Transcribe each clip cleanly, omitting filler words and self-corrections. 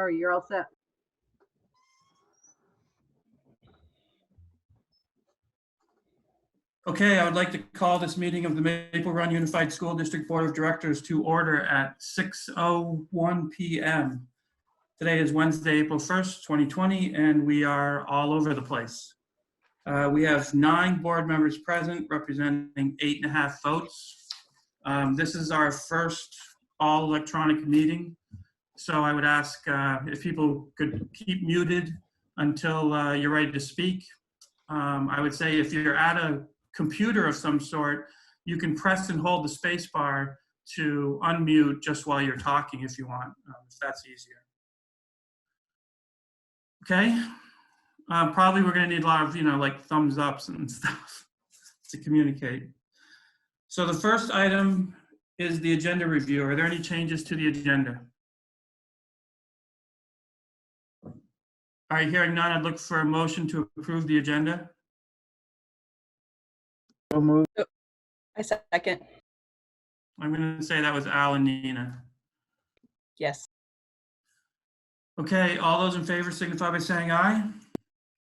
Larry, you're all set. Okay, I would like to call this meeting of the Maple Run Unified School District Board of Directors to order at 6:01 p.m. Today is Wednesday, April 1st, 2020, and we are all over the place. We have 9 board members present, representing 8.5 votes. This is our first all electronic meeting, so I would ask if people could keep muted until you're ready to speak. I would say if you're at a computer of some sort, you can press and hold the space bar to unmute just while you're talking if you want, if that's easier. Okay, probably we're gonna need a lot of, like thumbs ups and stuff to communicate. So the first item is the agenda review. Are there any changes to the agenda? All right, hearing none, I'd look for a motion to approve the agenda. So moved. I second. I'm going to say that was Al and Nina. Yes. Okay, all those in favor signify by saying aye.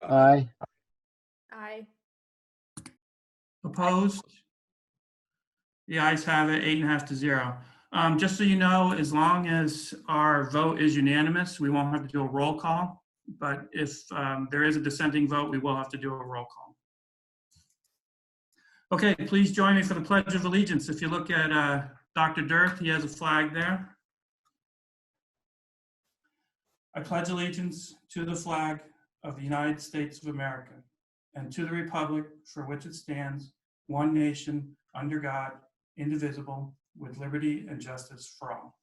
Aye. Aye. Opposed? The ayes have it, 8.5 to 0. Just so you know, as long as our vote is unanimous, we won't have to do a roll call. But if there is a dissenting vote, we will have to do a roll call. Okay, please join me for the Pledge of Allegiance. If you look at Dr. Dirth, he has a flag there. I pledge allegiance to the flag of the United States of America and to the republic for which it stands, one nation, under God, indivisible, with liberty and justice for all.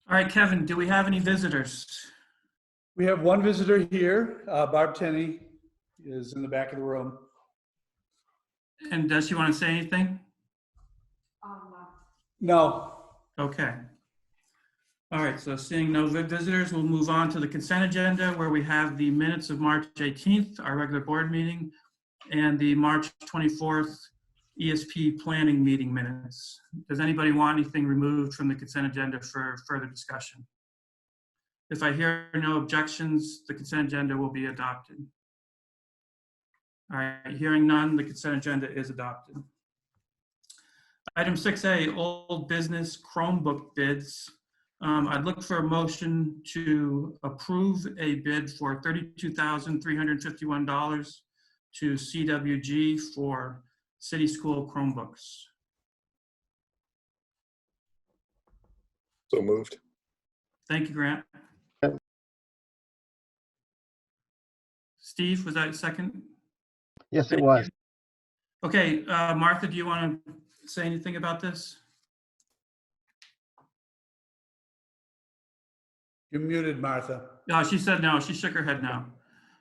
All right, Kevin, do we have any visitors? We have one visitor here. Barb Tenney is in the back of the room. And does she want to say anything? No. Okay. All right, so seeing no visitors, we'll move on to the consent agenda where we have the minutes of March 18th, our regular board meeting, and the March 24th ESP planning meeting minutes. Does anybody want anything removed from the consent agenda for further discussion? If I hear no objections, the consent agenda will be adopted. All right, hearing none, the consent agenda is adopted. Item 6A, old business Chromebook bids. I'd look for a motion to approve a bid for $32,351 to CWG for city school Chromebooks. So moved. Thank you, Grant. Steve, was that a second? Yes, it was. Okay, Martha, do you want to say anything about this? You're muted, Martha. No, she said no. She shook her head no.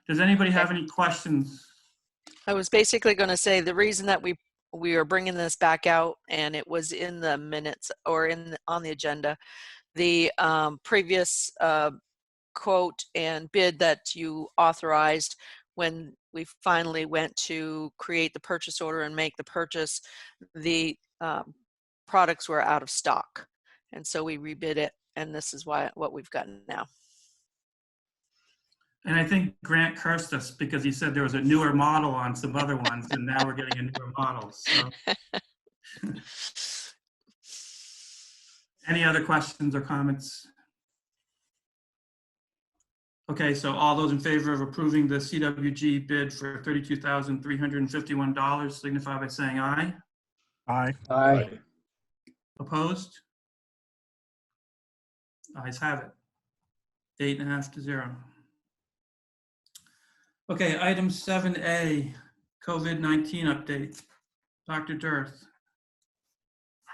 Does anybody have any questions? I was basically going to say the reason that we are bringing this back out, and it was in the minutes or on the agenda, the previous quote and bid that you authorized when we finally went to create the purchase order and make the purchase, the products were out of stock. And so we rebid it, and this is what we've gotten now. And I think Grant cursed us because he said there was a newer model on some other ones, and now we're getting a newer model. So. Any other questions or comments? Okay, so all those in favor of approving the CWG bid for $32,351 signify by saying aye. Aye. Aye. Opposed? Ayes have it. 8.5 to 0. Okay, item 7A, COVID-19 update. Dr. Dirth.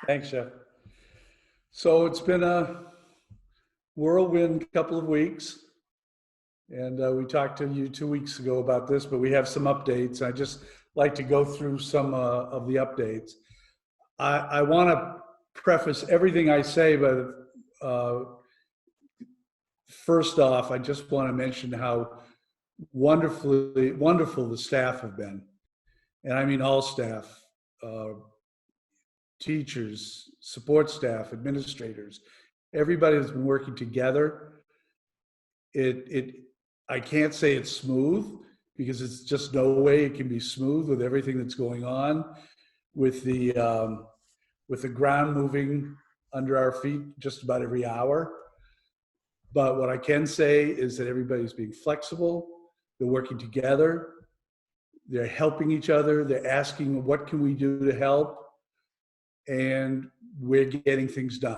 Thanks, Jeff. So it's been a whirlwind couple of weeks. And we talked to you 2 weeks ago about this, but we have some updates. I just like to go through some of the updates. I want to preface everything I say, but first off, I just want to mention how wonderful the staff have been. And I mean all staff. teachers, support staff, administrators, everybody has been working together. I can't say it's smooth because it's just no way it can be smooth with everything that's going on with the ground moving under our feet just about every hour. But what I can say is that everybody's being flexible. They're working together. They're helping each other. They're asking, what can we do to help? And we're getting things done.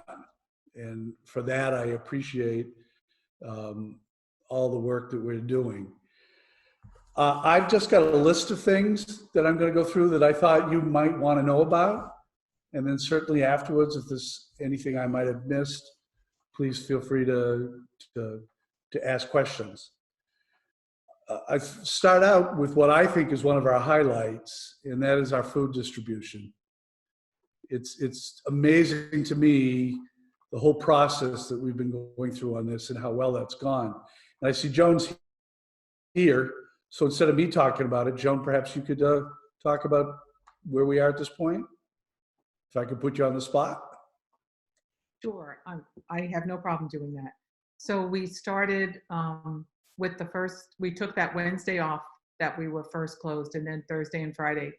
And for that, I appreciate all the work that we're doing. I've just got a list of things that I'm going to go through that I thought you might want to know about. And then certainly afterwards, if there's anything I might have missed, please feel free to ask questions. I start out with what I think is one of our highlights, and that is our food distribution. It's amazing to me, the whole process that we've been going through on this and how well that's gone. And I see Joan's here, so instead of me talking about it, Joan, perhaps you could talk about where we are at this point? If I could put you on the spot. Sure, I have no problem doing that. So we started with we took that Wednesday off that we were first closed, and then Thursday and Friday,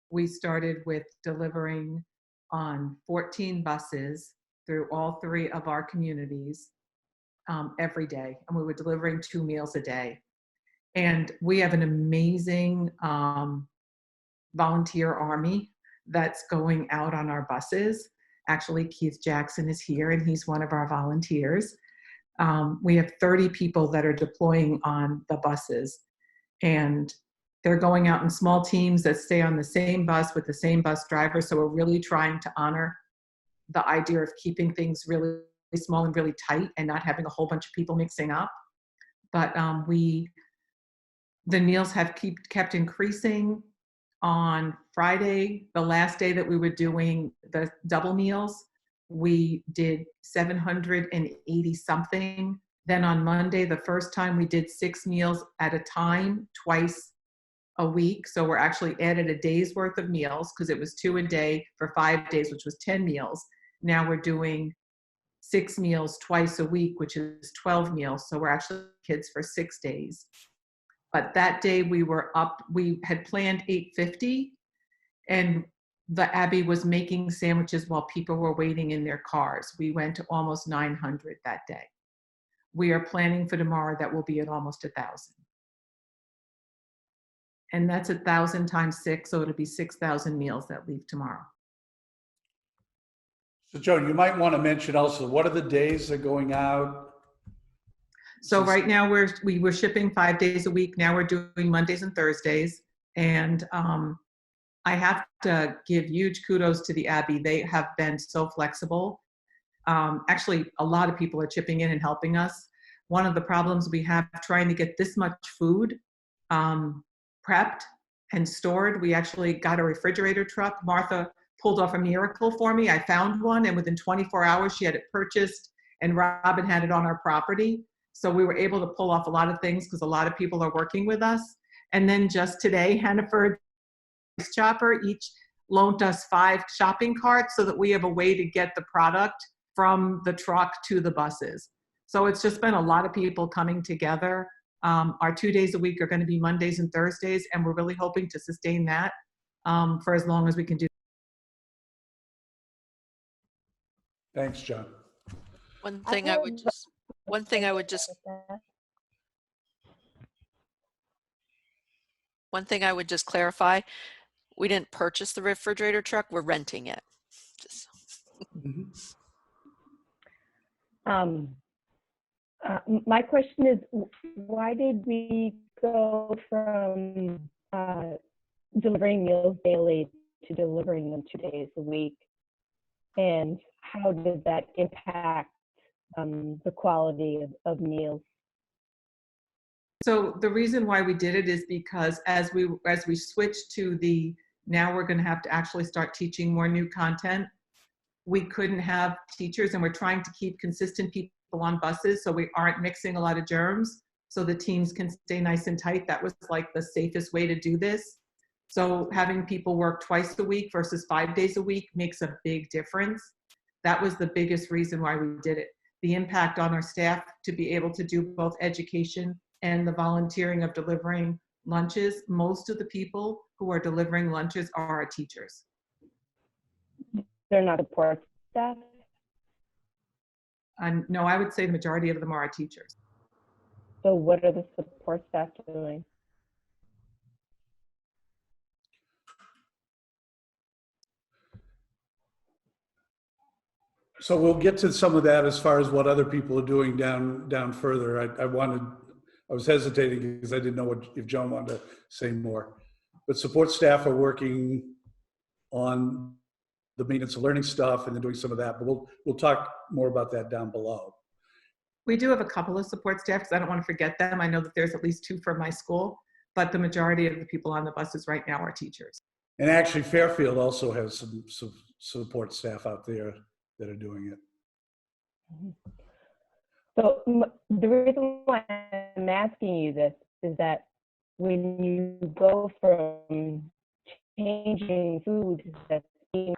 we started with delivering on 14 buses through all 3 of our communities every day. And we were delivering 2 meals a day. And we have an amazing volunteer army that's going out on our buses. Actually, Keith Jackson is here, and he's one of our volunteers. We have 30 people that are deploying on the buses, and they're going out in small teams that stay on the same bus with the same bus driver. So we're really trying to honor the idea of keeping things really small and really tight and not having a whole bunch of people mixing up. But the meals have kept increasing. On Friday, the last day that we were doing the double meals, we did 780 something. Then on Monday, the first time, we did 6 meals at a time, twice a week. So we're actually added a day's worth of meals because it was 2 a day for 5 days, which was 10 meals. Now we're doing 6 meals twice a week, which is 12 meals. So we're actually kids for 6 days. But that day we had planned 850, and the Abbey was making sandwiches while people were waiting in their cars. We went to almost 900 that day. We are planning for tomorrow that will be at almost 1,000. And that's 1,000 times 6, so it'll be 6,000 meals that leave tomorrow. So Joan, you might want to mention also, what are the days they're going out? So right now we were shipping 5 days a week. Now we're doing Mondays and Thursdays. And I have to give huge kudos to the Abbey. They have been so flexible. Actually, a lot of people are chipping in and helping us. One of the problems we have trying to get this much food prepped and stored, we actually got a refrigerator truck. Martha pulled off a miracle for me. I found one, and within 24 hours, she had it purchased, and Robin had it on our property. So we were able to pull off a lot of things because a lot of people are working with us. And then just today, Hannaford Chopper each loaned us 5 shopping carts so that we have a way to get the product from the truck to the buses. So it's just been a lot of people coming together. Our 2 days a week are going to be Mondays and Thursdays, and we're really hoping to sustain that for as long as we can do. Thanks, John. One thing I would just clarify, we didn't purchase the refrigerator truck, we're renting it. Just. My question is, why did we go from delivering meals daily to delivering them 2 days a week? And how did that impact the quality of meals? So the reason why we did it is because as we switched to now we're going to have to actually start teaching more new content. We couldn't have teachers, and we're trying to keep consistent people on buses so we aren't mixing a lot of germs so the teams can stay nice and tight. That was like the safest way to do this. So having people work twice a week versus 5 days a week makes a big difference. That was the biggest reason why we did it. The impact on our staff to be able to do both education and the volunteering of delivering lunches. Most of the people who are delivering lunches are our teachers. They're not support staff? No, I would say the majority of them are our teachers. So what are the support staff doing? So we'll get to some of that as far as what other people are doing down further. I was hesitating because I didn't know if Joan wanted to say more. But support staff are working on the maintenance of learning stuff and they're doing some of that, but we'll talk more about that down below. We do have a couple of support staff because I don't want to forget them. I know that there's at least 2 from my school, but the majority of the people on the buses right now are teachers. And actually Fairfield also has some support staff out there that are doing it. So the reason why I'm asking you this is that when you go from changing food that's being,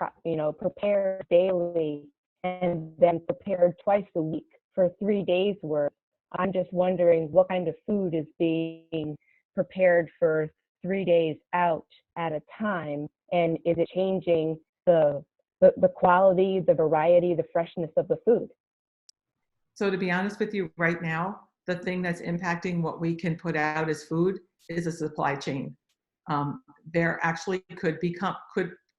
prepared daily and then prepared twice a week for 3 days worth, I'm just wondering what kind of food is being prepared for 3 days out at a time, and is it changing the quality, the variety, the freshness of the food? So to be honest with you, right now, the thing that's impacting what we can put out as food is a supply chain. There actually could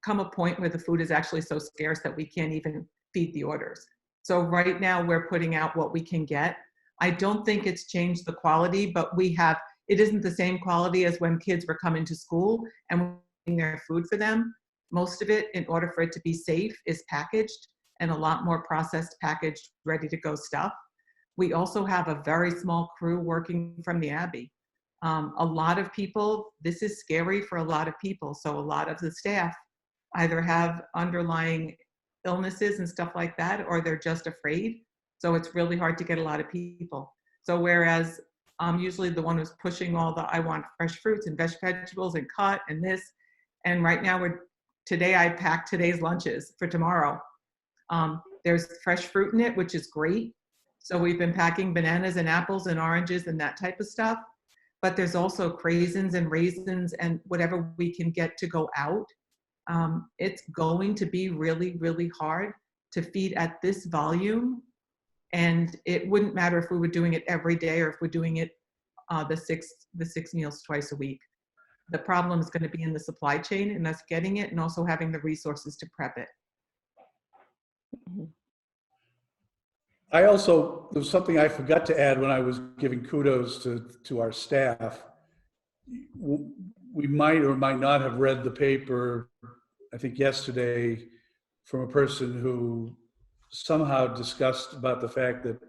come a point where the food is actually so scarce that we can't even feed the orders. So right now we're putting out what we can get. I don't think it's changed the quality, but it isn't the same quality as when kids were coming to school and we're getting their food for them. Most of it, in order for it to be safe, is packaged and a lot more processed, packaged, ready to go stuff. We also have a very small crew working from the Abbey. A lot of people, this is scary for a lot of people. So a lot of the staff either have underlying illnesses and stuff like that, or they're just afraid. So it's really hard to get a lot of people. So whereas I'm usually the one who's pushing I want fresh fruits and vegetables and cut and this. And right now today I packed today's lunches for tomorrow. There's fresh fruit in it, which is great. So we've been packing bananas and apples and oranges and that type of stuff. But there's also craisins and raisins and whatever we can get to go out. It's going to be really, really hard to feed at this volume. And it wouldn't matter if we were doing it every day or if we're doing it the six meals twice a week. The problem is going to be in the supply chain and us getting it and also having the resources to prep it. There's something I forgot to add when I was giving kudos to our staff. We might or might not have read the paper, I think yesterday, from a person who somehow discussed about the fact that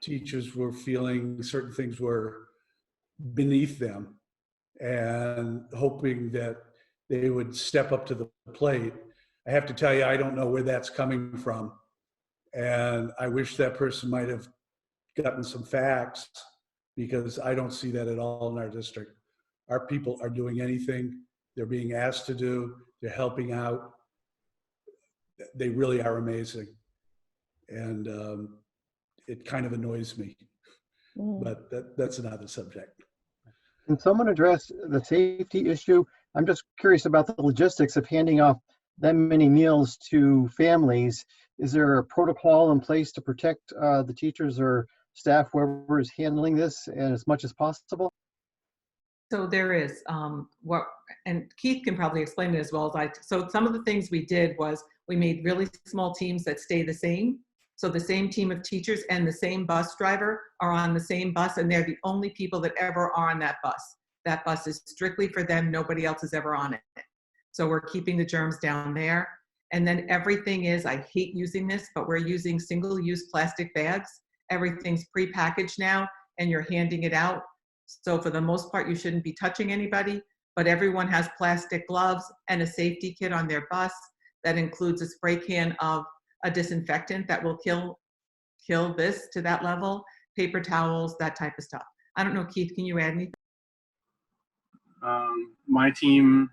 teachers were feeling certain things were beneath them and hoping that they would step up to the plate. I have to tell you, I don't know where that's coming from. And I wish that person might have gotten some facts, because I don't see that at all in our district. Our people are doing anything they're being asked to do. They're helping out. They really are amazing. And it kind of annoys me, but that's another subject. Can someone address the safety issue? I'm just curious about the logistics of handing off that many meals to families. Is there a protocol in place to protect the teachers or staff, whoever is handling this, and as much as possible? So there is, and Keith can probably explain it as well as I. So some of the things we did was we made really small teams that stay the same. So the same team of teachers and the same bus driver are on the same bus, and they're the only people that ever are on that bus. That bus is strictly for them. Nobody else is ever on it. So we're keeping the germs down there. And then everything is, I hate using this, but we're using single-use plastic bags. Everything's pre-packaged now, and you're handing it out. So for the most part, you shouldn't be touching anybody, but everyone has plastic gloves and a safety kit on their bus that includes a spray can of a disinfectant that will kill this to that level, paper towels, that type of stuff. I don't know, Keith, can you add anything? My team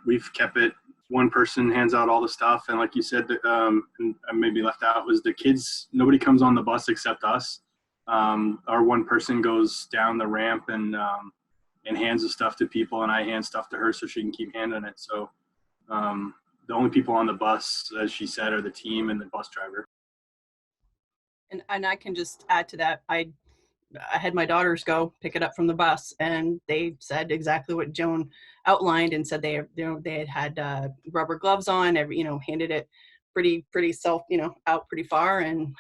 We've kept it, one person hands out all the stuff. And like you said, and I maybe left out, was the kids, nobody comes on the bus except us. Our one person goes down the ramp and hands the stuff to people, and I hand stuff to her so she can keep handing it. So the only people on the bus, as she said, are the team and the bus driver. And I can just add to that. I had my daughters go pick it up from the bus, and they said exactly what Joan outlined, and said they had rubber gloves on, handed it pretty out pretty far. And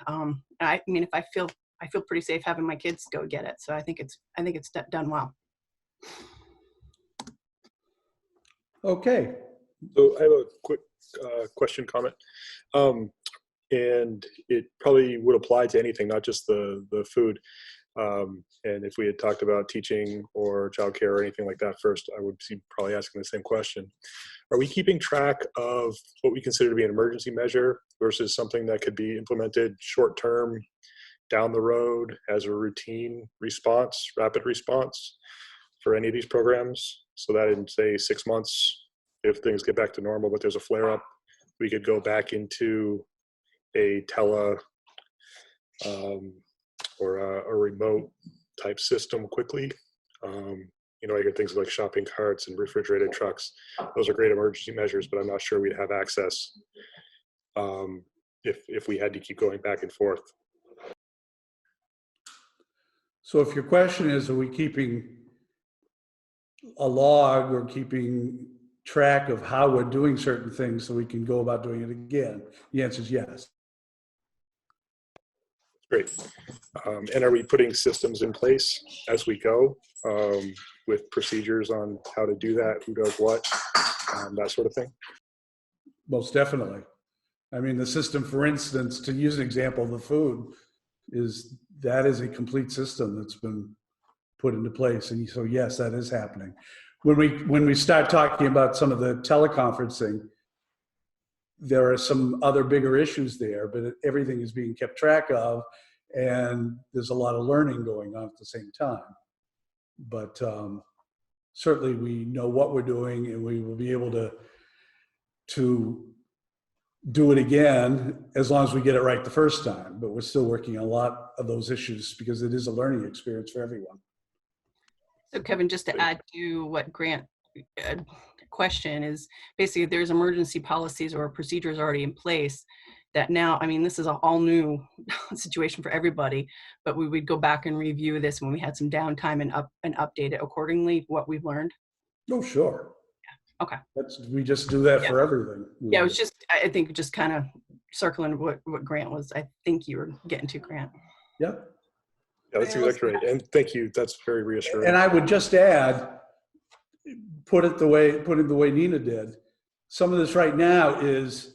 I mean, if I feel pretty safe having my kids go get it. So I think it's done well. Okay. So I have a quick question, comment. And it probably would apply to anything, not just the food. And if we had talked about teaching or childcare or anything like that first, I would be probably asking the same question. Are we keeping track of what we consider to be an emergency measure versus something that could be implemented short-term down the road as a routine response, rapid response for any of these programs? So that in, say, 6 months, if things get back to normal, but there's a flare-up, we could go back into a tele or a remote type system quickly. I get things like shopping carts and refrigerated trucks. Those are great emergency measures, but I'm not sure we'd have access if we had to keep going back and forth. So if your question is, are we keeping a log or keeping track of how we're doing certain things so we can go about doing it again? The answer is yes. Great. And are we putting systems in place as we go with procedures on how to do that, who does what, that sort of thing? Most definitely. I mean, the system, for instance, to use an example, the food is a complete system that's been put into place. And so, yes, that is happening. When we start talking about some of the teleconferencing, there are some other bigger issues there, but everything is being kept track of, and there's a lot of learning going on at the same time. But certainly we know what we're doing, and we will be able to do it again as long as we get it right the first time. But we're still working on a lot of those issues because it is a learning experience for everyone. So Kevin, just to add to what Grant question is, basically there's emergency policies or procedures already in place that now, I mean, this is an all new situation for everybody, but we would go back and review this when we had some downtime and update it accordingly, what we've learned. Oh, sure. Yeah. Okay. We just do that for everything. Yeah, it was just, I think just kind of circling what Grant was, I think you were getting to, Grant. Yep. Yeah, that's exactly right. And thank you. That's very reassuring. And I would just add, put it the way Nina did. Some of this right now is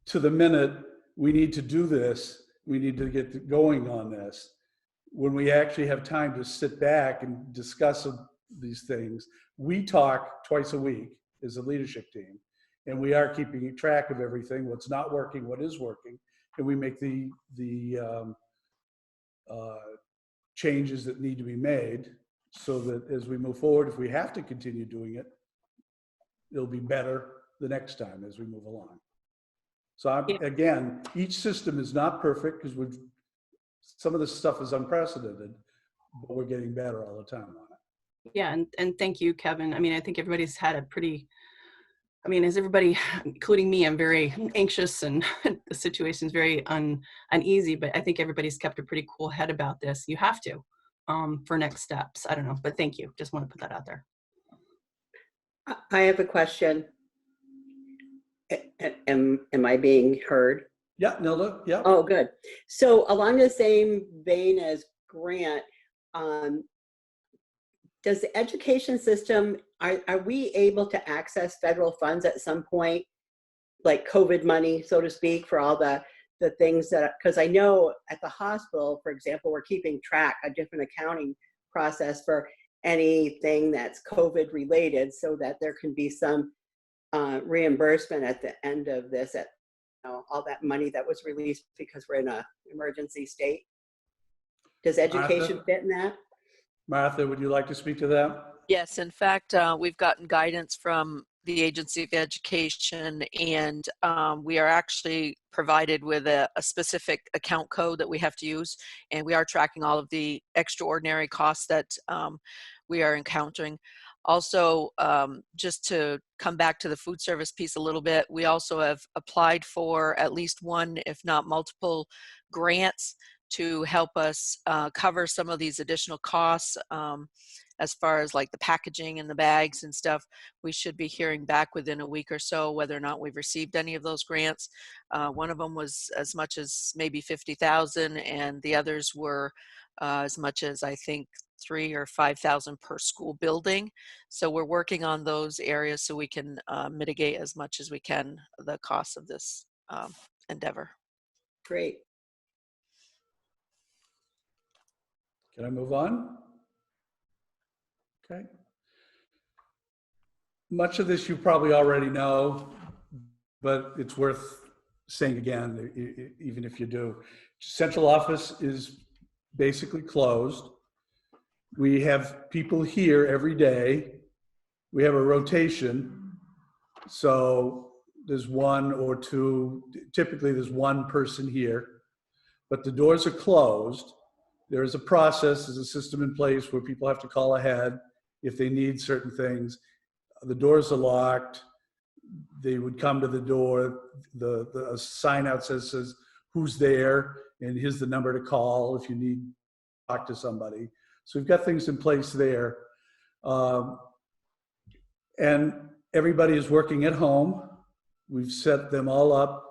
to the minute. We need to do this. We need to get going on this. When we actually have time to sit back and discuss these things, we talk twice a week as a leadership team, and we are keeping track of everything, what's not working, what is working, and we make the changes that need to be made so that as we move forward, if we have to continue doing it, it'll be better the next time as we move along. So again, each system is not perfect because some of this stuff is unprecedented, but we're getting better all the time on it. Yeah, and thank you, Kevin. I mean, I think everybody's had a pretty, I mean, as everybody, including me, I'm very anxious and the situation's very uneasy, but I think everybody's kept a pretty cool head about this. You have to for next steps. I don't know, but thank you. Just want to put that out there. I have a question. Am I being heard? Yeah, Nilda, yeah. Oh, good. So along the same vein as Grant, does the education system, are we able to access federal funds at some point, like COVID money, so to speak, for all the things that, because I know at the hospital, for example, we're keeping track, a different accounting process for anything that's COVID related so that there can be some reimbursement at the end of this, at all that money that was released because we're in an emergency state. Does education fit in that? Martha, would you like to speak to that? Yes, in fact, we've gotten guidance from the Agency of Education, and we are actually provided with a specific account code that we have to use, and we are tracking all of the extraordinary costs that we are encountering. Also, just to come back to the food service piece a little bit, we also have applied for at least one, if not multiple, grants to help us cover some of these additional costs. As far as like the packaging and the bags and stuff, we should be hearing back within a week or so whether or not we've received any of those grants. One of them was as much as maybe $50,000, and the others were as much as I think $3,000 or $5,000 per school building. So we're working on those areas so we can mitigate as much as we can the cost of this endeavor. Great. Can I move on? Okay. Much of this you probably already know, but it's worth saying again, even if you do. Central office is basically closed. We have people here every day. We have a rotation. So there's one or two, typically there's one person here, but the doors are closed. There is a process, there's a system in place where people have to call ahead if they need certain things. The doors are locked. They would come to the door. The sign out says who's there, and here's the number to call if you need to talk to somebody. So we've got things in place there. And everybody is working at home. We've set them all up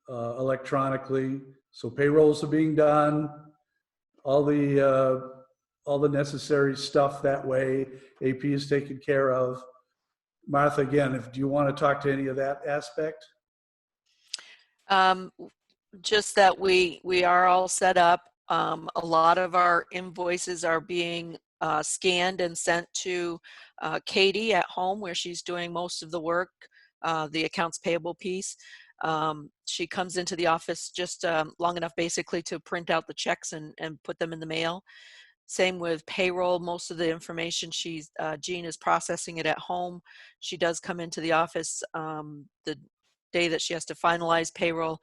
electronically. So payrolls are being done, all the necessary stuff that way. AP is taken care of. Martha, again, do you want to talk to any of that aspect? Just that we are all set up. A lot of our invoices are being scanned and sent to Katie at home, where she's doing most of the work, the accounts payable piece. She comes into the office just long enough basically to print out the checks and put them in the mail. Same with payroll. Most of the information Jean is processing it at home. She does come into the office the day that she has to finalize payroll,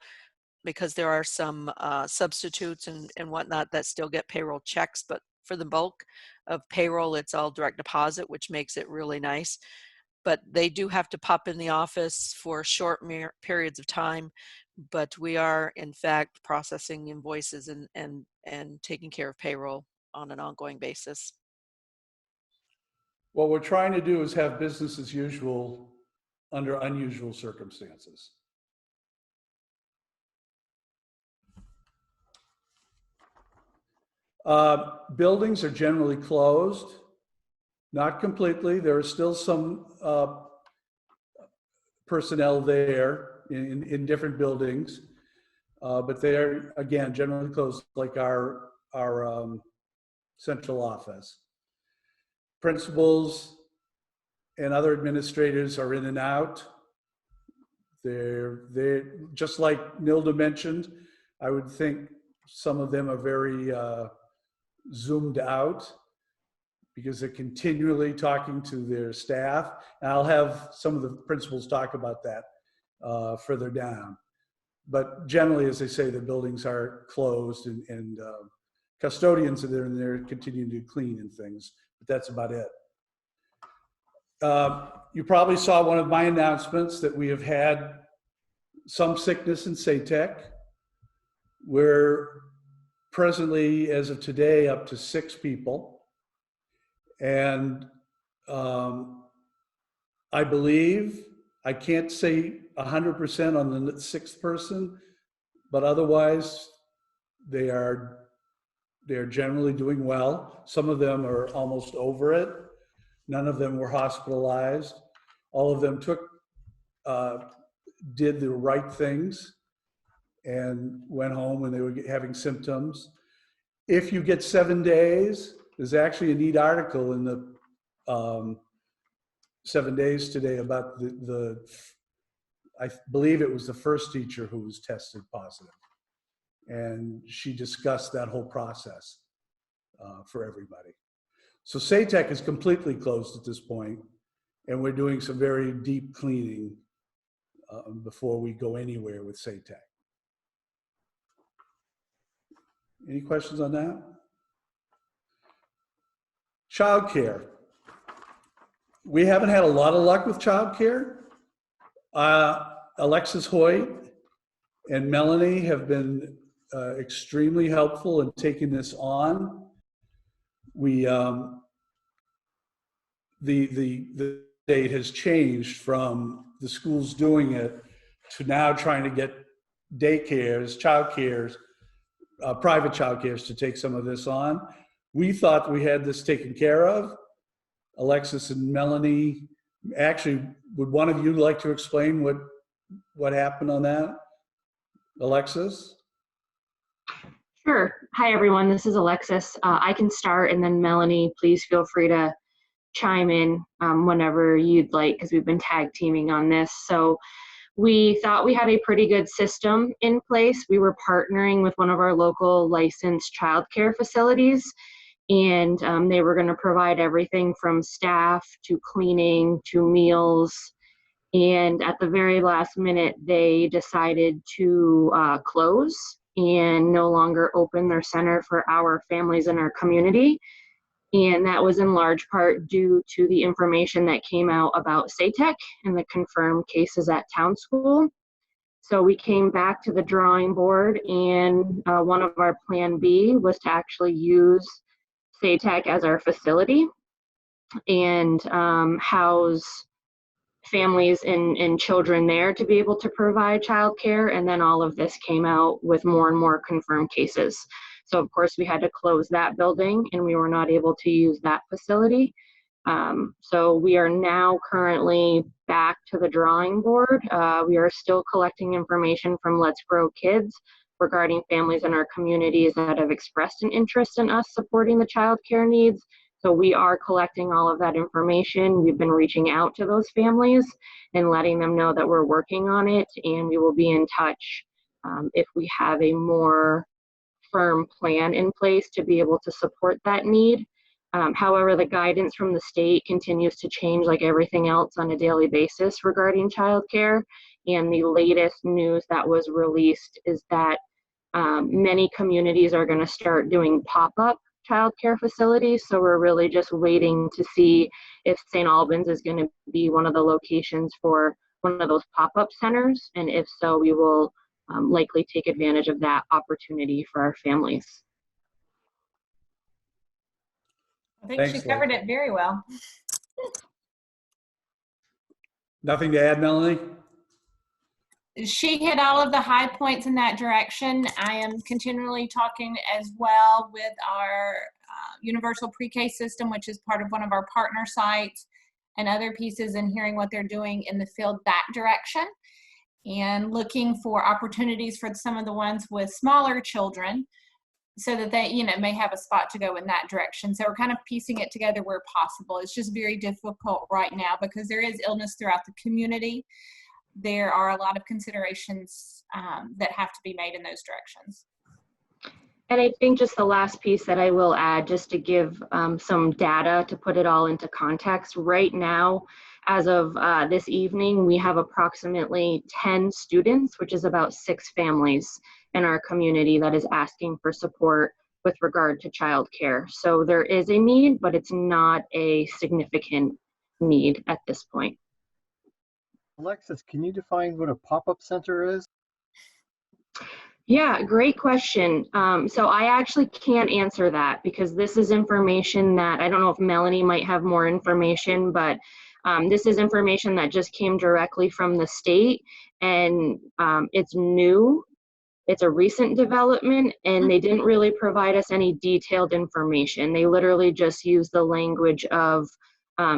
because there are some substitutes and whatnot that still get payroll checks, but for the bulk of payroll, it's all direct deposit, which makes it really nice. But they do have to pop in the office for short periods of time, but we are in fact processing invoices and taking care of payroll on an ongoing basis. What we're trying to do is have business as usual under unusual circumstances. Buildings are generally closed, not completely. There are still some personnel there in different buildings, but they are, again, generally closed, like our central office. Principals and other administrators are in and out. They're just like Nilda mentioned. I would think some of them are very zoomed out because they're continually talking to their staff. And I'll have some of the principals talk about that further down. But generally, as I say, the buildings are closed and custodians are there and they're continuing to clean and things, but that's about it. You probably saw one of my announcements that we have had some sickness in Saitek. We're presently, as of today, up to 6 people. And I believe, I can't say 100% on the 6th person, but otherwise they're generally doing well. Some of them are almost over it. None of them were hospitalized. All of them did the right things and went home when they were having symptoms. If you get 7 days, there's actually a neat article in the 7 Days today about I believe it was the first teacher who was tested positive. And she discussed that whole process for everybody. So Saitek is completely closed at this point, and we're doing some very deep cleaning before we go anywhere with Saitek. Any questions on that? Childcare. We haven't had a lot of luck with childcare. Alexis Hoyt and Melanie have been extremely helpful in taking this on. We the date has changed from the schools doing it to now trying to get daycares, childcares, private childcares to take some of this on. We thought we had this taken care of. Alexis and Melanie, actually, would one of you like to explain what happened on that? Alexis? Sure. Hi, everyone. This is Alexis. I can start, and then Melanie, please feel free to chime in whenever you'd like, because we've been tag teaming on this. So we thought we had a pretty good system in place. We were partnering with one of our local licensed childcare facilities, and they were going to provide everything from staff to cleaning to meals. And at the very last minute, they decided to close and no longer open their center for our families in our community. And that was in large part due to the information that came out about Saitek and the confirmed cases at Town School. So we came back to the drawing board, and one of our plan B was to actually use Saitek as our facility and house families and children there to be able to provide childcare. And then all of this came out with more and more confirmed cases. So of course we had to close that building, and we were not able to use that facility. So we are now currently back to the drawing board. We are still collecting information from Let's Grow Kids regarding families in our communities that have expressed an interest in us supporting the childcare needs. So we are collecting all of that information. We've been reaching out to those families and letting them know that we're working on it, and we will be in touch if we have a more firm plan in place to be able to support that need. However, the guidance from the state continues to change like everything else on a daily basis regarding childcare. And the latest news that was released is that many communities are going to start doing pop-up childcare facilities. So we're really just waiting to see if St. Albans is going to be one of the locations for one of those pop-up centers. And if so, we will likely take advantage of that opportunity for our families. I think she covered it very well. Nothing to add, Melanie? She hit all of the high points in that direction. I am continually talking as well with our universal pre-K system, which is part of one of our partner sites, and other pieces, and hearing what they're doing in the field that direction, and looking for opportunities for some of the ones with smaller children so that they, you know, may have a spot to go in that direction. So we're kind of piecing it together where possible. It's just very difficult right now because there is illness throughout the community. There are a lot of considerations that have to be made in those directions. And I think just the last piece that I will add, just to give some data to put it all into context, right now, as of this evening, we have approximately 10 students, which is about 6 families in our community that is asking for support with regard to childcare. So there is a need, but it's not a significant need at this point. Alexis, can you define what a pop-up center is? Yeah, great question. So I actually can't answer that because this is information that, I don't know if Melanie might have more information, but this is information that just came directly from the state, and it's new. It's a recent development, and they didn't really provide us any detailed information. They literally just used the language of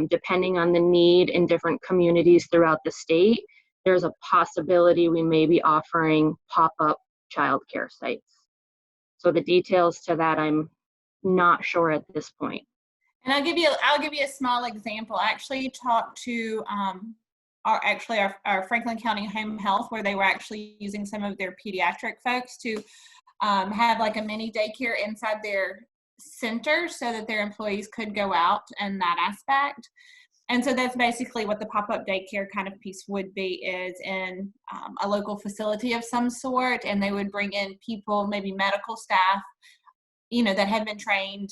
depending on the need in different communities throughout the state, there's a possibility we may be offering pop-up childcare sites. So the details to that, I'm not sure at this point. And I'll give you a small example. I actually talked to our Franklin County Home Health, where they were actually using some of their pediatric folks to have like a mini daycare inside their center so that their employees could go out in that aspect. And so that's basically what the Popup Daycare kind of piece would be, is in a local facility of some sort, and they would bring in people, maybe medical staff, you know, that have been trained.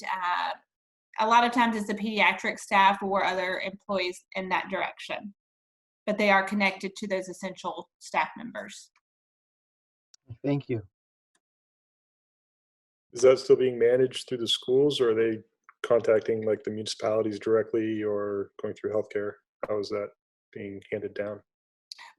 A lot of times it's the pediatric staff or other employees in that direction, but they are connected to those essential staff members. Thank you. Is that still being managed through the schools, or are they contacting like the municipalities directly or going through healthcare? How is that being handed down?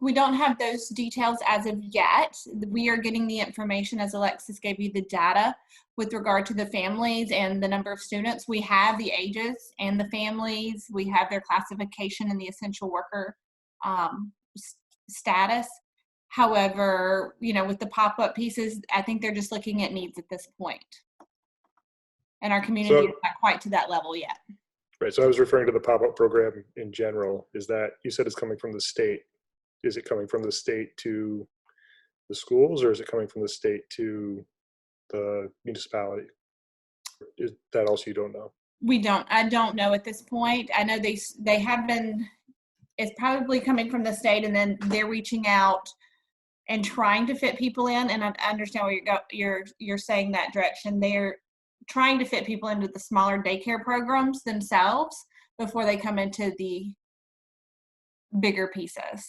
We don't have those details as of yet. We are getting the information, as Alexis gave you the data with regard to the families and the number of students. We have the ages and the families. We have their classification and the essential worker status. However, you know, with the pop-up pieces, I think they're just looking at needs at this point. And our community is not quite to that level yet. Right. So I was referring to the pop-up program in general. Is that, you said it's coming from the state. Is it coming from the state to the schools, or is it coming from the state to the municipality? Is that also you don't know? I don't know at this point. I know they have been, it's probably coming from the state, and then they're reaching out and trying to fit people in. And I understand where you're saying that direction. They're trying to fit people into the smaller daycare programs themselves before they come into the bigger pieces.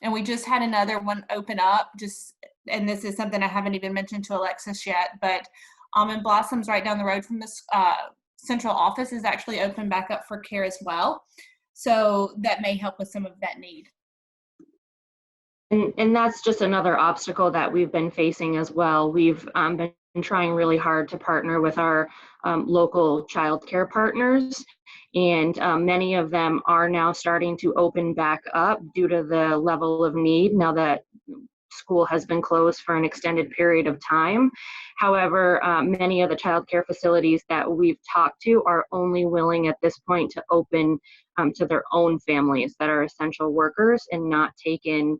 And we just had another one open up, and this is something I haven't even mentioned to Alexis yet, but Almond Blossoms right down the road from this central office is actually open back up for care as well. So that may help with some of that need. And that's just another obstacle that we've been facing as well. We've been trying really hard to partner with our local childcare partners, and many of them are now starting to open back up due to the level of need now that school has been closed for an extended period of time. However, many of the childcare facilities that we've talked to are only willing at this point to open to their own families that are essential workers and not take in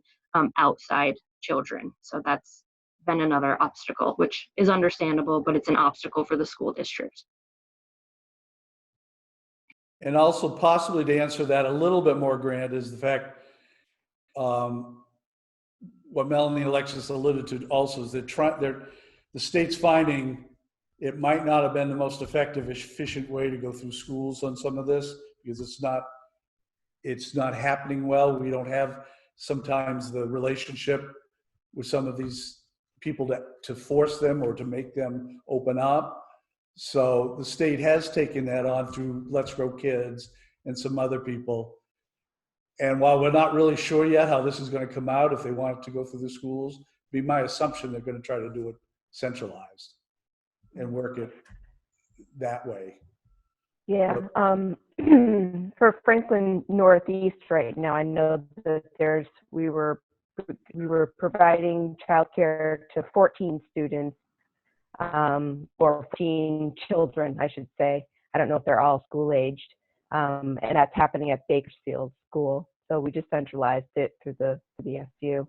outside children. So that's been another obstacle, which is understandable, but it's an obstacle for the school district. And also possibly to answer that a little bit more, Grant, is the fact, what Melanie and Alexis alluded to also is that the state's finding it might not have been the most effective, efficient way to go through schools on some of this, because it's not happening well. We don't have sometimes the relationship with some of these people to force them or to make them open up. So the state has taken that on through Let's Grow Kids and some other people. And while we're not really sure yet how this is going to come out, if they want it to go through the schools, be my assumption they're going to try to do it centralized and work it that way. Yeah. For Franklin Northeast right now, I know that we were providing childcare to 14 students, or 14 children, I should say. I don't know if they're all school aged, and that's happening at Bakersfield School. So we just centralized it through the SU,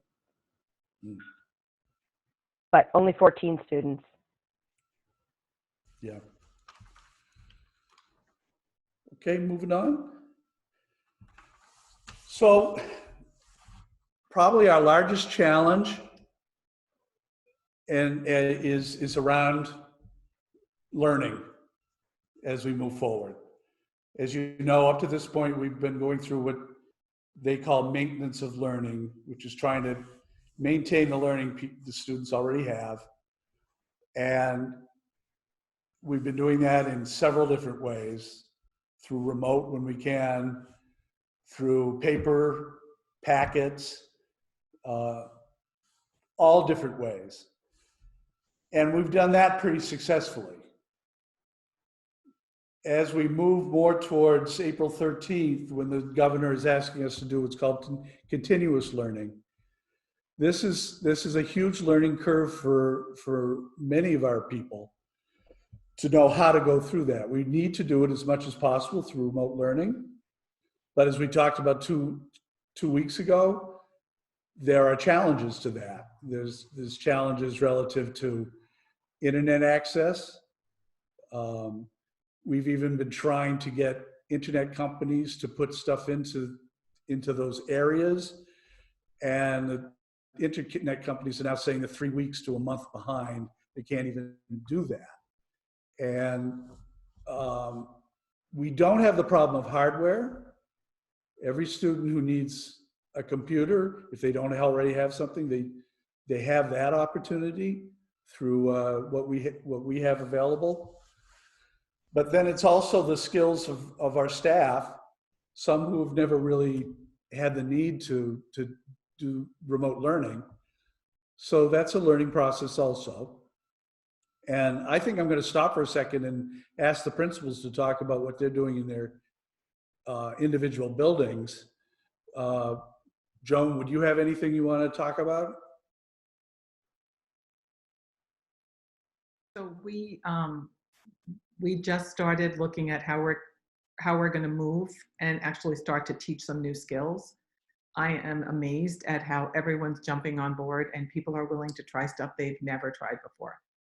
but only 14 students. Yeah. Okay, moving on. So probably our largest challenge is around learning as we move forward. As you know, up to this point, we've been going through what they call maintenance of learning, which is trying to maintain the learning the students already have. And we've been doing that in several different ways, through remote when we can, through paper, packets, all different ways. And we've done that pretty successfully. As we move more towards April 13th, when the governor is asking us to do what's called continuous learning, this is a huge learning curve for many of our people to know how to go through that. We need to do it as much as possible through remote learning. But as we talked about two weeks ago, there are challenges to that. There's challenges relative to internet access. We've even been trying to get internet companies to put stuff into those areas. And the internet companies are now saying they're 3 weeks to a month behind. They can't even do that. And we don't have the problem of hardware. Every student who needs a computer, if they don't already have something, they have that opportunity through what we have available. But then it's also the skills of our staff, some who have never really had the need to do remote learning. So that's a learning process also. And I think I'm going to stop for a second and ask the principals to talk about what they're doing in their individual buildings. Joan, would you have anything you want to talk about? So we just started looking at how we're going to move and actually start to teach some new skills. I am amazed at how everyone's jumping on board and people are willing to try stuff they've never tried before.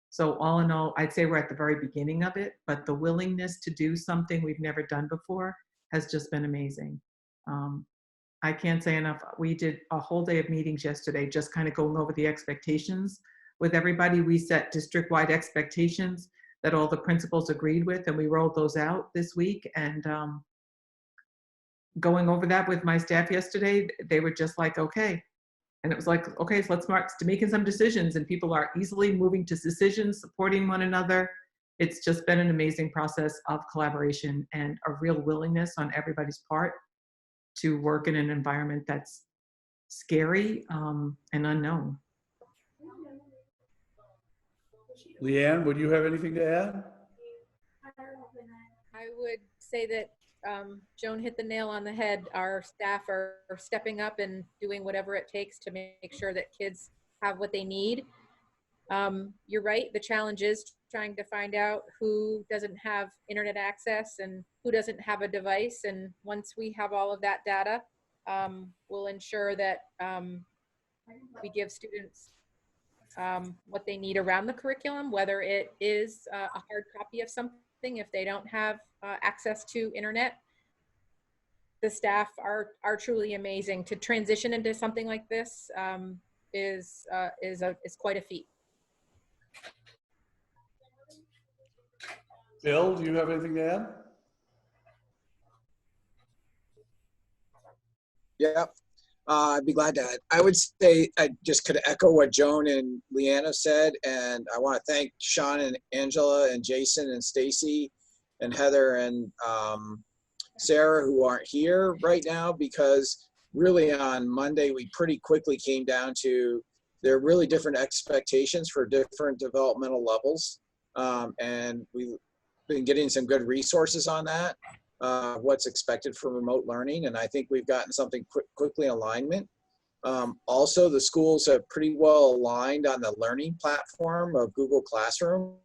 So all in all, I'd say we're at the very beginning of it, but the willingness to do something we've never done before has just been amazing. I can't say enough. We did a whole day of meetings yesterday, just kind of going over the expectations with everybody. We set district-wide expectations that all the principals agreed with, and we rolled those out this week. And going over that with my staff yesterday, they were just like, okay. And it was like, okay, so let's start making some decisions, and people are easily moving to decisions, supporting one another. It's just been an amazing process of collaboration and a real willingness on everybody's part to work in an environment that's scary and unknown. Leanne, would you have anything to add? I would say that Joan hit the nail on the head. Our staff are stepping up and doing whatever it takes to make sure that kids have what they need. You're right, the challenge is trying to find out who doesn't have internet access and who doesn't have a device. And once we have all of that data, we'll ensure that we give students what they need around the curriculum, whether it is a hard copy of something if they don't have access to internet. The staff are truly amazing. To transition into something like this is quite a feat. Bill, do you have anything to add? Yeah, I'd be glad to. I would say I just could echo what Joan and Leanna said, and I want to thank Sean and Angela and Jason and Stacy and Heather and Sarah, who aren't here right now, because really on Monday we pretty quickly came down to there are really different expectations for different developmental levels, and we've been getting some good resources on that. What's expected for remote learning, and I think we've gotten something quickly in alignment. Also, the schools have pretty well aligned on the learning platform of Google Classroom,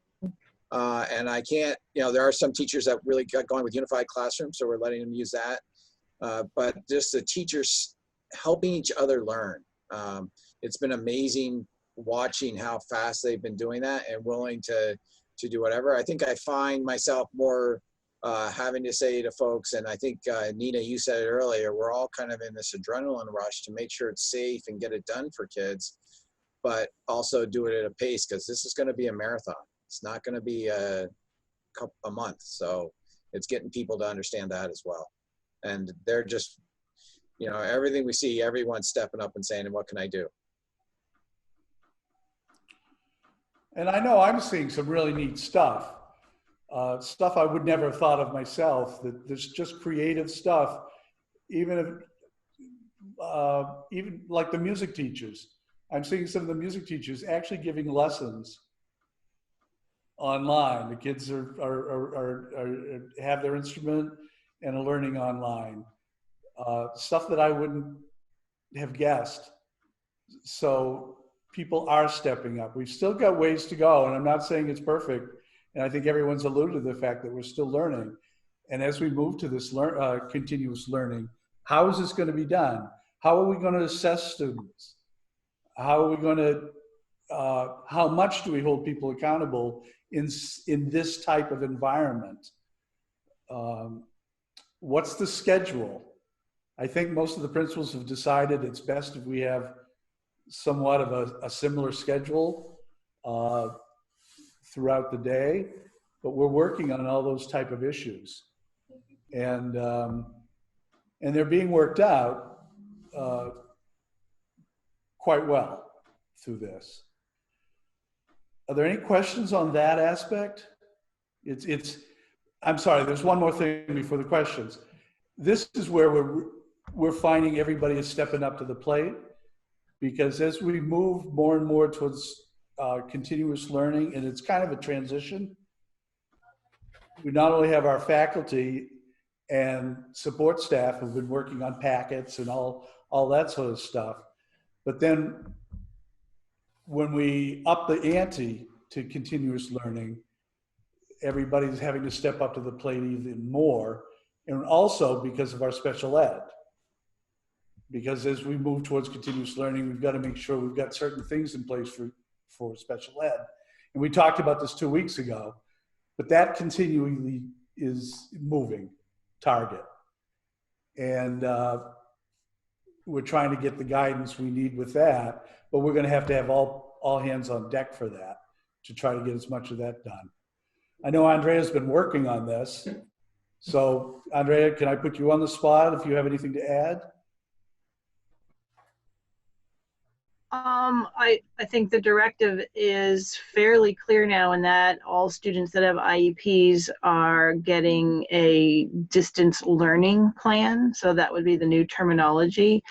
and I can't, there are some teachers that really got going with Unified Classroom, so we're letting them use that. But just the teachers helping each other learn. It's been amazing watching how fast they've been doing that and willing to do whatever. I think I find myself more having to say to folks, and I think Nina, you said it earlier, we're all kind of in this adrenaline rush to make sure it's safe and get it done for kids, but also do it at a pace, because this is going to be a marathon. It's not going to be a month. So it's getting people to understand that as well. And they're just, everything we see, everyone's stepping up and saying, what can I do? And I know I'm seeing some really neat stuff. Stuff I would never have thought of myself, that there's just creative stuff, even like the music teachers. I'm seeing some of the music teachers actually giving lessons online. The kids have their instrument and are learning online. Stuff that I wouldn't have guessed. So people are stepping up. We've still got ways to go, and I'm not saying it's perfect. And I think everyone's alluded to the fact that we're still learning. And as we move to this continuous learning, how is this going to be done? How are we going to assess students? How are we going to how much do we hold people accountable in this type of environment? What's the schedule? I think most of the principals have decided it's best if we have somewhat of a similar schedule throughout the day, but we're working on all those type of issues. And they're being worked out quite well through this. Are there any questions on that aspect? I'm sorry, there's one more thing before the questions. This is where we're finding everybody is stepping up to the plate, because as we move more and more towards continuous learning, and it's kind of a transition, we not only have our faculty and support staff who've been working on packets and all that sort of stuff, but then when we up the ante to continuous learning, everybody's having to step up to the plate even more, and also because of our special ed. Because as we move towards continuous learning, we've got to make sure we've got certain things in place for special ed. And we talked about this 2 weeks ago, but that continually is moving target. And we're trying to get the guidance we need with that, but we're going to have all hands on deck for that to try to get as much of that done. I know Andrea's been working on this. So Andrea, can I put you on the spot if you have anything to add? I think the directive is fairly clear now in that all students that have IEPs are getting a distance learning plan. So that would be the new terminology,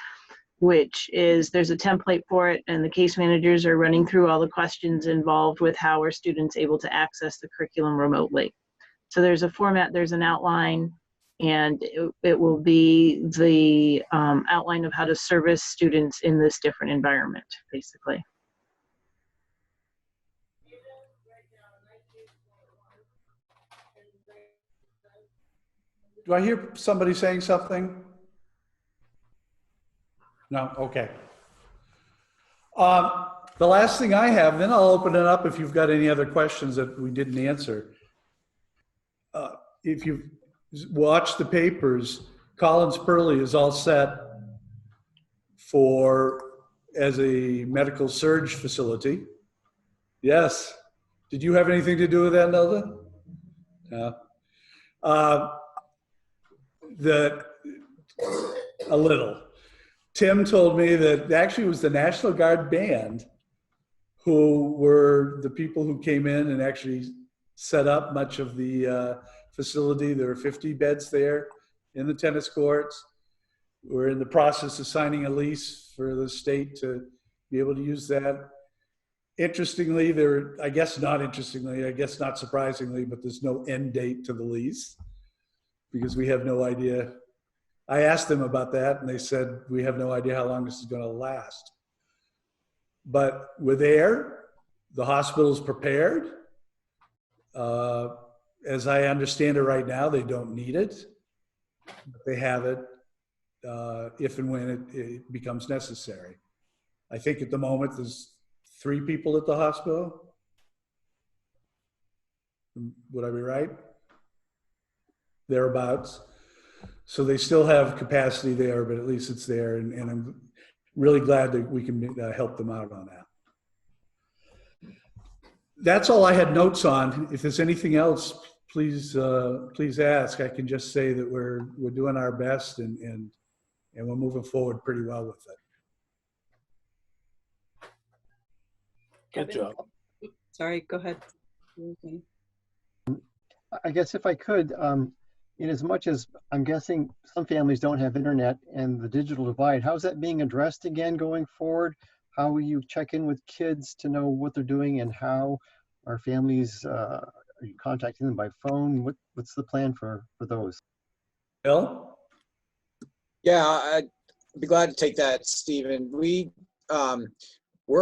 which is there's a template for it, and the case managers are running through all the questions involved with how are students able to access the curriculum remotely. So there's a format, there's an outline, and it will be the outline of how to service students in this different environment, basically. Do I hear somebody saying something? No, okay. The last thing I have, then I'll open it up if you've got any other questions that we didn't answer. If you've watched the papers, Collins Pearly is all set as a medical surge facility. Yes. Did you have anything to do with that, Nelda? No. A little. Tim told me that actually it was the National Guard band who were the people who came in and actually set up much of the facility. There were 50 beds there in the tennis courts. We're in the process of signing a lease for the state to be able to use that. Interestingly, I guess not surprisingly, but there's no end date to the lease because we have no idea. I asked them about that and they said, we have no idea how long this is going to last. But we're there. The hospital's prepared. As I understand it right now, they don't need it. But they have it if and when it becomes necessary. I think at the moment there's 3 people at the hospital. Would I be right? Thereabouts. So they still have capacity there, but at least it's there. And I'm really glad that we can help them out on that. That's all I had notes on. If there's anything else, please ask. I can just say that we're doing our best and we're moving forward pretty well with it. Good job. Sorry, go ahead. I guess if I could, in as much as I'm guessing some families don't have internet and the digital divide, how's that being addressed again going forward? How will you check in with kids to know what they're doing and how are families, are you contacting them by phone? What's the plan for those? Bill? Yeah, I'd be glad to take that, Stephen. We're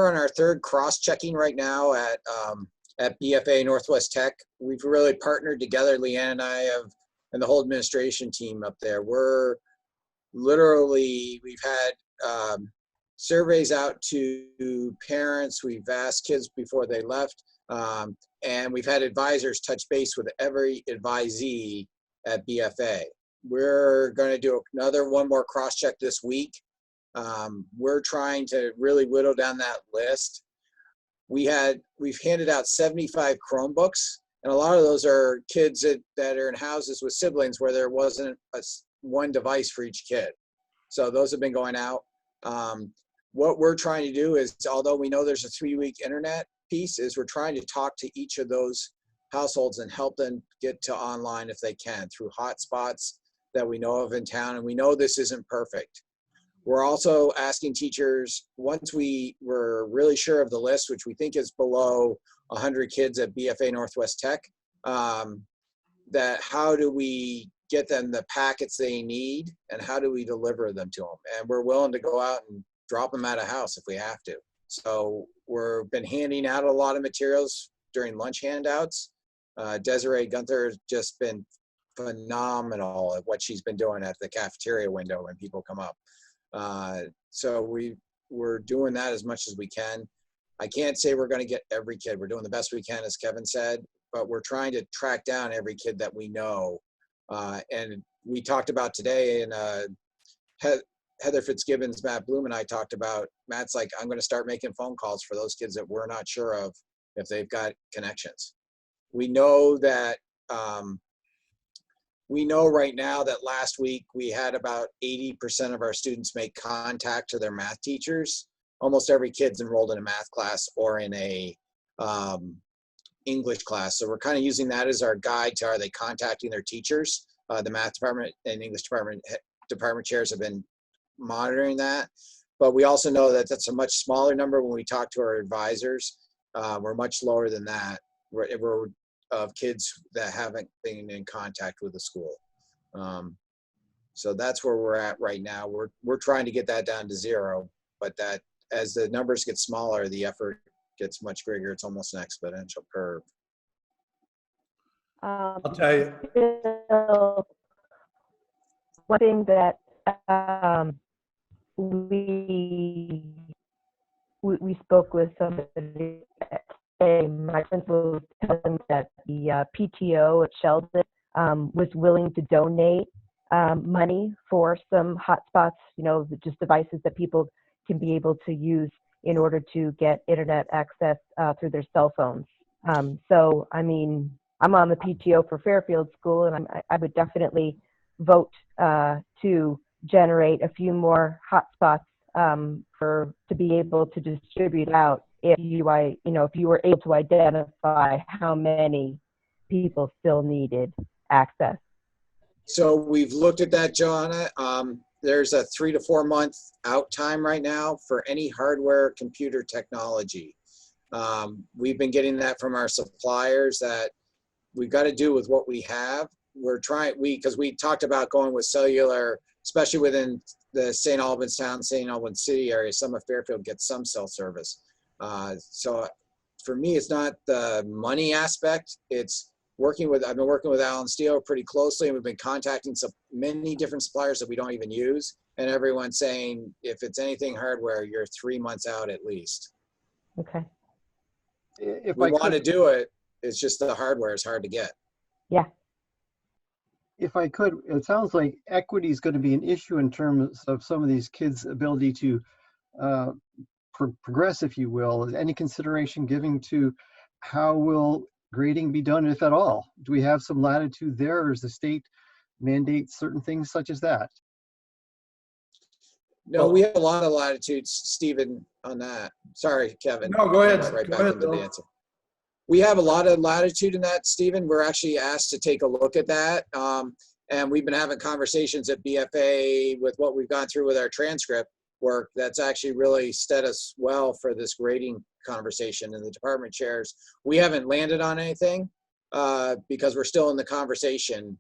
on our 3rd cross-checking right now at BFA Northwest Tech. We've really partnered together, Leanne and I and the whole administration team up there. We've had surveys out to parents. We've asked kids before they left. And we've had advisors touch base with every advisee at BFA. We're going to do one more cross-check this week. We're trying to really whittle down that list. We've handed out 75 Chromebooks, and a lot of those are kids that are in houses with siblings where there wasn't one device for each kid. So those have been going out. What we're trying to do is, although we know there's a 3-week internet piece, is we're trying to talk to each of those households and help them get to online if they can through hot spots that we know of in town. And we know this isn't perfect. We're also asking teachers, once we were really sure of the list, which we think is below 100 kids at BFA Northwest Tech, that how do we get them the packets they need and how do we deliver them to them? And we're willing to go out and drop them at a house if we have to. So we've been handing out a lot of materials during lunch handouts. Desiree Gunther has just been phenomenal at what she's been doing at the cafeteria window when people come up. So we're doing that as much as we can. I can't say we're going to get every kid. We're doing the best we can, as Kevin said, but we're trying to track down every kid that we know. And we talked about today, and Heather Fitzgibbons, Matt Bloom, and I talked about, Matt's like, I'm going to start making phone calls for those kids that we're not sure of if they've got connections. We know that, we know right now that last week we had about 80% of our students make contact to their math teachers. Almost every kid's enrolled in a math class or in a English class. So we're kind of using that as our guide to, are they contacting their teachers? The math department and English department chairs have been monitoring that. But we also know that that's a much smaller number when we talk to our advisors. We're much lower than that. We're of kids that haven't been in contact with the school. So that's where we're at right now. We're trying to get that down to 0, but that as the numbers get smaller, the effort gets much bigger. It's almost an exponential curve. I'll tell you. One thing that we spoke with somebody. My principal was telling that the PTO at Sheldon was willing to donate money for some hotspots, just devices that people can be able to use in order to get internet access through their cell phones. So, I mean, I'm on the PTO for Fairfield School, and I would definitely vote to generate a few more hotspots to be able to distribute out if you were able to identify how many people still needed access. So we've looked at that, Joanna. There's a 3 to 4 month out time right now for any hardware computer technology. We've been getting that from our suppliers that we've got to do with what we have. We're trying, because we talked about going with cellular, especially within the St. Albans town, St. Albans city area. Some of Fairfield gets some cell service. So for me, it's not the money aspect. It's I've been working with Alan Steele pretty closely, and we've been contacting many different suppliers that we don't even use. And everyone's saying, if it's anything hardware, you're 3 months out at least. Okay. If we want to do it, it's just the hardware is hard to get. Yeah. If I could, it sounds like equity is going to be an issue in terms of some of these kids' ability to progress, if you will. Is any consideration given to how will grading be done, if at all? Do we have some latitude there, or does the state mandate certain things such as that? No, we have a lot of latitude, Stephen, on that. Sorry, Kevin. No, go ahead. Right Go back ahead, into the Bill. answer. We have a lot of latitude in that, Stephen. We're actually asked to take a look at that. And we've been having conversations at BFA with what we've gone through with our transcript work. That's actually really set us well for this grading conversation in the department chairs. We haven't landed on anything because we're still in the conversation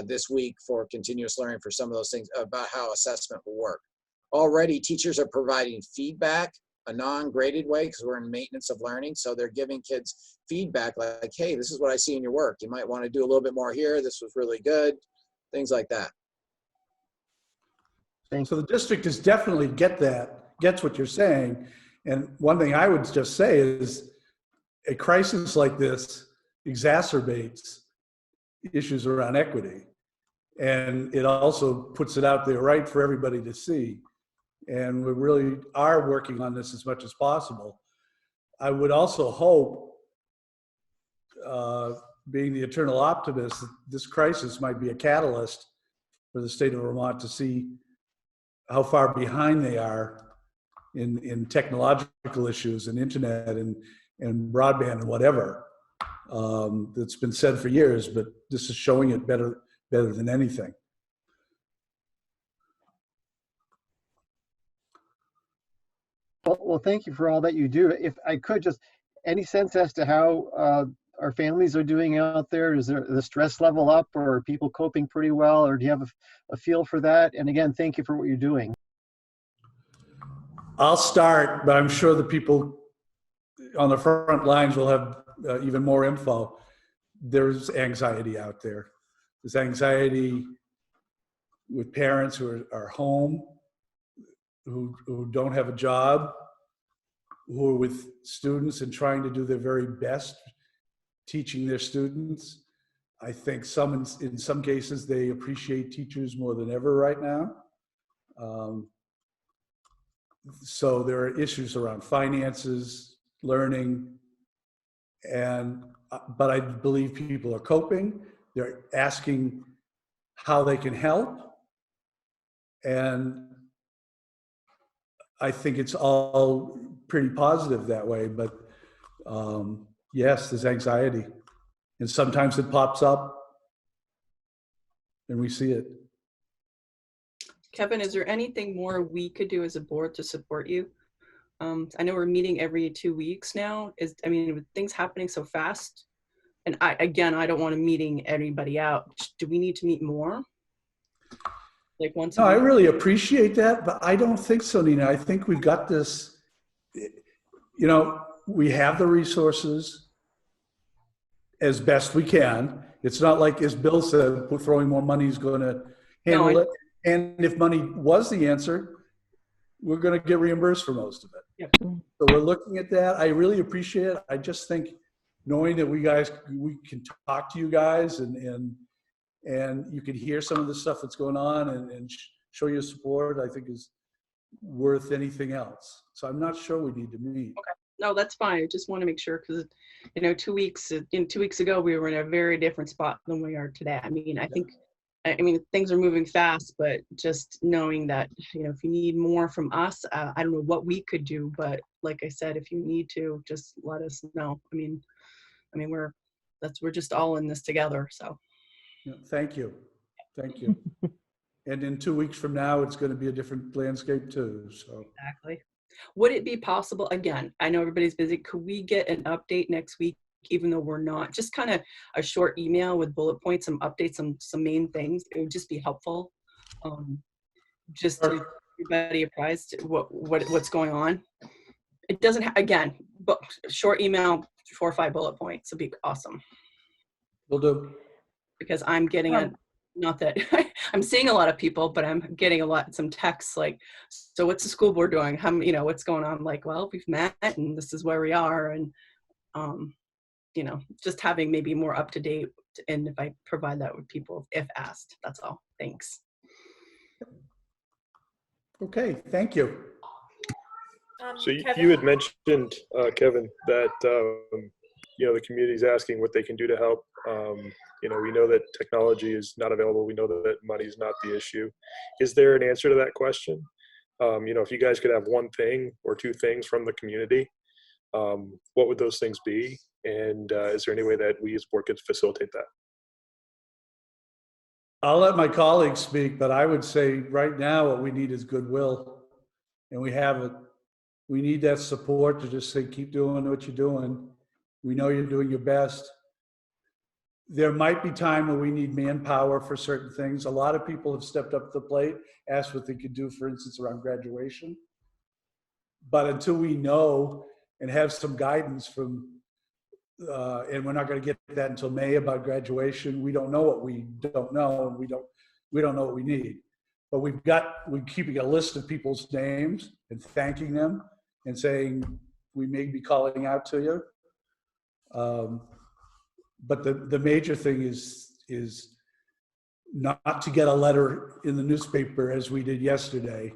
this week for continuous learning for some of those things about how assessment will work. Already teachers are providing feedback, a non-graded way, because we're in maintenance of learning. So they're giving kids feedback like, hey, this is what I see in your work. You might want to do a little bit more here. This was really good. Things like that. So the district is definitely get that. gets what you're saying. And one thing I would just say is a crisis like this exacerbates issues around equity. And it also puts it out there right for everybody to see. And we really are working on this as much as possible. I would also hope, being the eternal optimist, that this crisis might be a catalyst for the state of Vermont to see how far behind they are in technological issues and internet and broadband and whatever. That's been said for years, but this is showing it better than anything. Well, thank you for all that you do. If I could just, any sense as to how our families are doing out there? Is there the stress level up, or are people coping pretty well, or do you have a feel for that? And again, thank you for what you're doing. I'll start, but I'm sure the people on the front lines will have even more info. There's anxiety out there. There's anxiety with parents who are home, who don't have a job, who are with students and trying to do their very best teaching their students. I think in some cases, they appreciate teachers more than ever right now. So there are issues around finances, learning, but I believe people are coping. They're asking how they can help. And I think it's all pretty positive that way, but yes, there's anxiety. And sometimes it pops up and we see it. Kevin, is there anything more we could do as a board to support you? I know we're meeting every 2 weeks now. With things happening so fast, and I don't want to meeting everybody out. Do we need to meet more? Like once a No, I week? really appreciate that, but I don't think so, Nina. I think we've got this, we have the resources as best we can. It's not like, as Bill said, throwing more money is going to handle it. And if money was the answer, we're going to get reimbursed for most of it. Yep. So we're looking at that. I really appreciate it. I just think knowing that we can talk to you guys and you can hear some of the stuff that's going on and show your support, I think is worth anything else. So I'm not sure we need to meet. Okay. No, that's fine. I just want to make sure, because 2 weeks ago we were in a very different spot than we are today. I mean, things are moving fast, but just knowing that, if you need more from us, I don't know what we could do, but like I said, if you need to, just let us know. We're just all in this together. So. Yeah, thank you. Thank you. And in 2 weeks from now, it's going to be a different landscape too. So. Exactly. Would it be possible, again, I know everybody's busy, could we get an update next week, even though we're not, just kind of a short email with bullet points, some updates, some main things? It would just be helpful, just to everybody apprised what's going on. It doesn't, again, but short email, 4 or 5 bullet points would be awesome. Will do. Because I'm getting not that I'm seeing a lot of people, but I'm getting some texts like, so what's the school board doing? What's going on? I'm like, well, we've met and this is where we are. And, just having maybe more up to date. And if I provide that with people, if asked, that's all. Thanks. Okay. Thank you. So you had mentioned, Kevin, that, the community is asking what they can do to help. We know that technology is not available. We know that money is not the issue. Is there an answer to that question? If you guys could have one thing or 2 things from the community, what would those things be? And is there any way that we as board could facilitate that? I'll let my colleagues speak, but I would say right now what we need is goodwill. And we have it. We need that support to just say, keep doing what you're doing. We know you're doing your best. There might be time where we need manpower for certain things. A lot of people have stepped up to the plate, asked what they could do, for instance, around graduation. But until we know and have some guidance from, and we're not going to get that until May about graduation, we don't know what we don't know, and we don't know what we need. but we're keeping a list of people's names and thanking them and saying, we may be calling out to you. But the major thing is not to get a letter in the newspaper as we did yesterday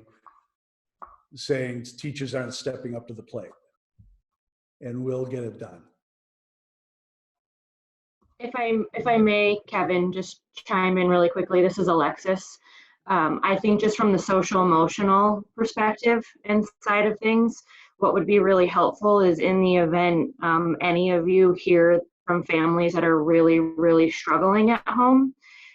saying teachers aren't stepping up to the plate. And we'll get it done. If I may, Kevin, just chime in really quickly. This is Alexis. I think just from the social emotional perspective and side of things, what would be really helpful is in the event any of you hear from families that are really, really struggling at home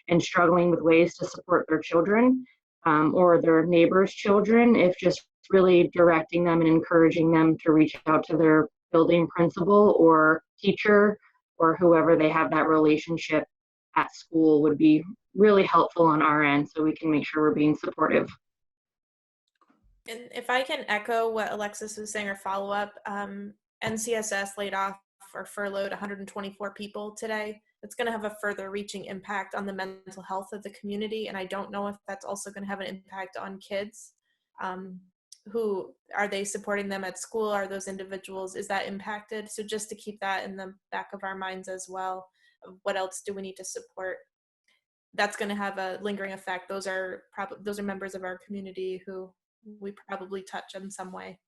and struggling with ways to support their children or their neighbors' children, if just really directing them and encouraging them to reach out to their building principal or teacher or whoever they have that relationship at school would be really helpful on our end so we can make sure we're being supportive. And if I can echo what Alexis was saying or follow up, NCSS laid off or furloughed 124 people today. It's going to have a further reaching impact on the mental health of the community. And I don't know if that's also going to have an impact on kids. Who are they supporting them at school? Are those individuals, is that impacted? So just to keep that in the back of our minds as well. What else do we need to support? That's going to have a lingering effect. Those are members of our community who we probably touch in some way.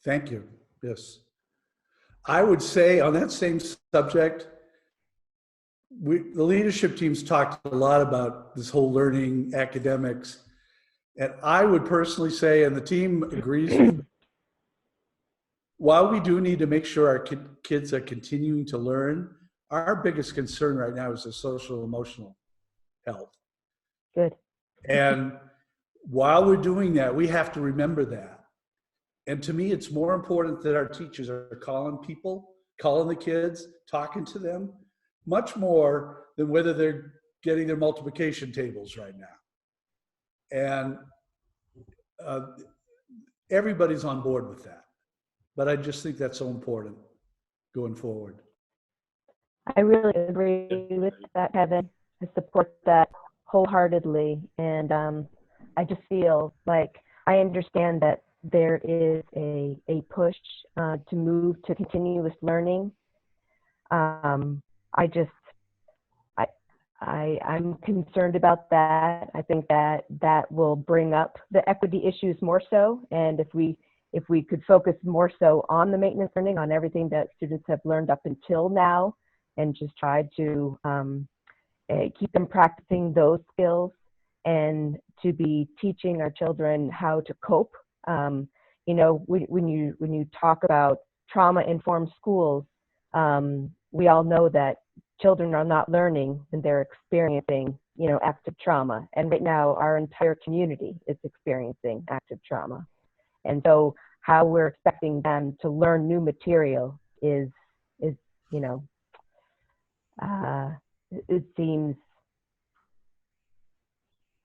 Thank you. Yes. I would say on that same subject, the leadership team's talked a lot about this whole learning academics. And I would personally say, and the team agrees with me, while we do need to make sure our kids are continuing to learn, our biggest concern right now is the social emotional health. Good. And while we're doing that, we have to remember that. And to me, it's more important that our teachers are calling people, calling the kids, talking to them, much more than whether they're getting their multiplication tables right now. And everybody's on board with that. But I just think that's so important going forward. I really agree with that, Kevin. I support that wholeheartedly. And I just feel like I understand that there is a push to move to continuous learning. I'm concerned about that. I think that will bring up the equity issues more so. And if we could focus more so on the maintenance learning, on everything that students have learned up until now, and just try to keep them practicing those skills and to be teaching our children how to cope. You know, when you talk about trauma-informed schools, we all know that children are not learning when they're experiencing, you know, active trauma. And right now, our entire community is experiencing active trauma. And so how we're expecting them to learn new material is you know, it seems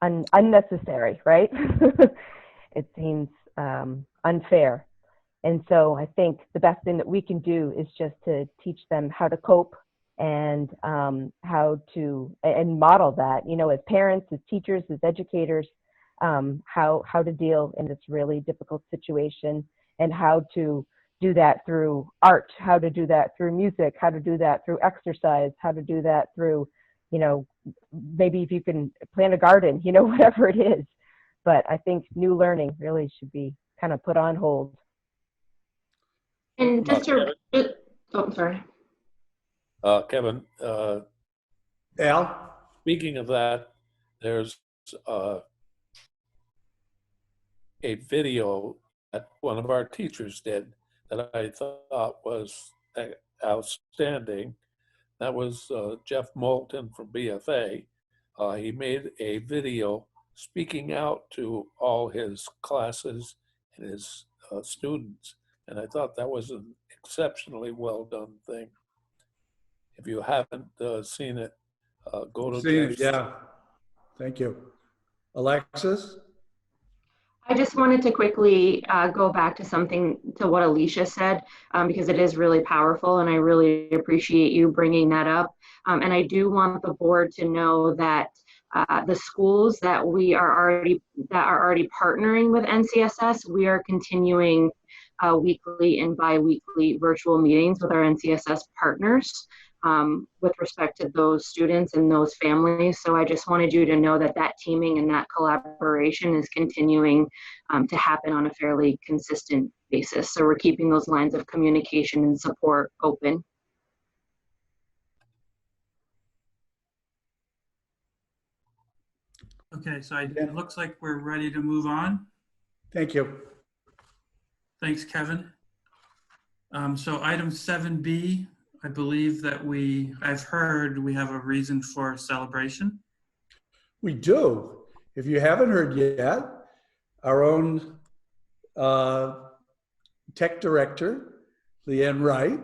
unnecessary, right? It seems unfair. And so I think the best thing that we can do is just to teach them how to cope and how to, and model that, you know, as parents, as teachers, as educators, how to deal in this really difficult situation, and how to do that through art, how to do that through music, how to do that through exercise, how to do that through, you know, maybe if you can plant a garden, you know, whatever it is. But I think new learning really should be kind of put on hold. And just to, oh, I'm sorry. Kevin, Al? Speaking of that, there's a video that one of our teachers did that I thought was outstanding. That was Jeff Moulton from BFA. He made a video speaking out to all his classes and his students. And I thought that was an exceptionally well done thing. If you haven't seen it, go to Jeff's. Yeah, thank you. Alexis? I just wanted to quickly go back to what Alicia said, because it is really powerful, and I really appreciate you bringing that up. And I do want the board to know that The schools that are already partnering with NCSS, we are continuing weekly and bi-weekly virtual meetings with our NCSS partners with respect to those students and those families. So I just wanted you to know that that teaming and that collaboration is continuing to happen on a fairly consistent basis. So we're keeping those lines of communication and support open. Okay, so it looks like we're ready to move on. Thank you. Thanks, Kevin. So item 7B, I believe that I've heard we have a reason for celebration. We do. If you haven't heard yet, our own tech director, Leanne Wright,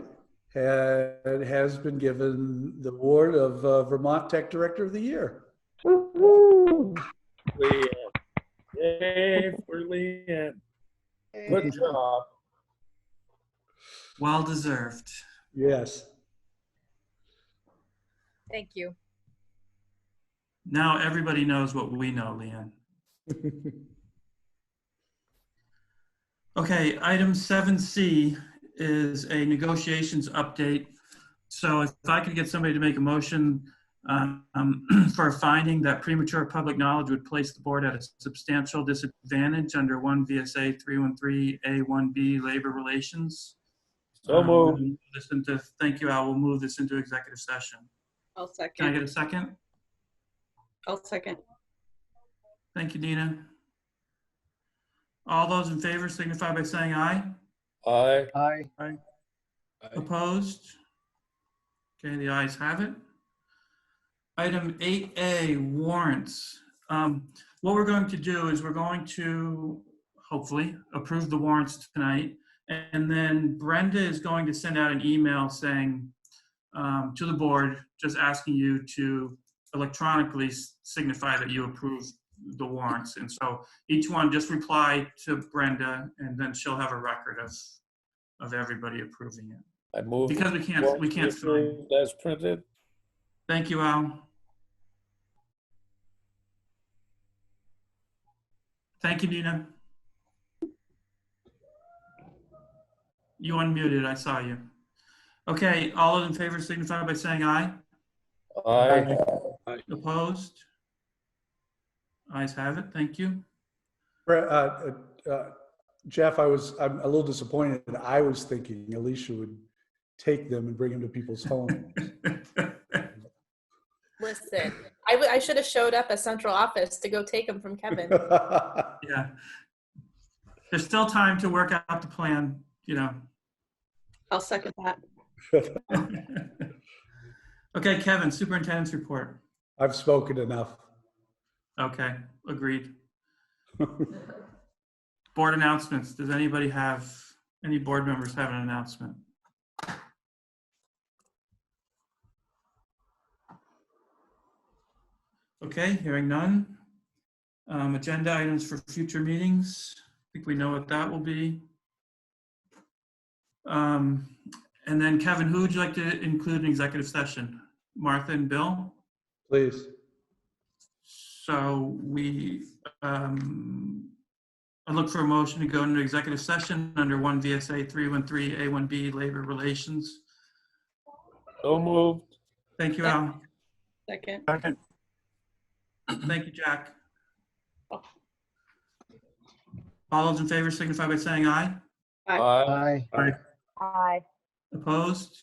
has been given the award of Vermont Tech Director of the Year. Leanne. Yay for Leanne. Good job. Well deserved. Yes. Thank you. Now everybody knows what we know, Leanne. Okay, item 7C is a negotiations update. So if I could get somebody to make a motion for a finding that premature public knowledge would place the board at a substantial disadvantage under 1 VSA 313A1B labor relations. So moved. Thank you, Al. We'll move this into executive session. I'll second. Can I get a second? I'll second. Thank you, Dina. All those in favor signify by saying aye. Aye. Aye. Aye. Opposed? Okay, the ayes have it. Item 8A, warrants. What we're going to do is we're going to hopefully approve the warrants tonight. And then Brenda is going to send out an email saying to the board, just asking you to electronically signify that you approve the warrants. And so each one just reply to Brenda, and then she'll have a record of everybody approving it. I move because we can't sign. As printed. Thank you, Al. Thank you, Nina. You unmuted, I saw you. Okay, all those in favor signify by saying aye. Aye. Opposed? Ayes have it, thank you. Jeff, I'm a little disappointed. I was thinking Alicia would take them and bring them to people's homes. Listen, I should have showed up at central office to go take them from Kevin. Yeah. There's still time to work out the plan, you know. I'll second that. Okay, Kevin, superintendent's report. I've spoken enough. Okay, agreed. Board announcements. Does anybody have, any board members have an announcement? Okay, hearing none. Agenda items for future meetings. I think we know what that will be. And then Kevin, who would you like to include in executive session? Martha and Bill? Please. So I look for a motion to go into executive session under 1 VSA 313A1B labor relations. So moved. Thank you, Al. Second. Second. Thank you, Jack. All those in favor signify by saying aye. Aye. Aye. Aye. Opposed?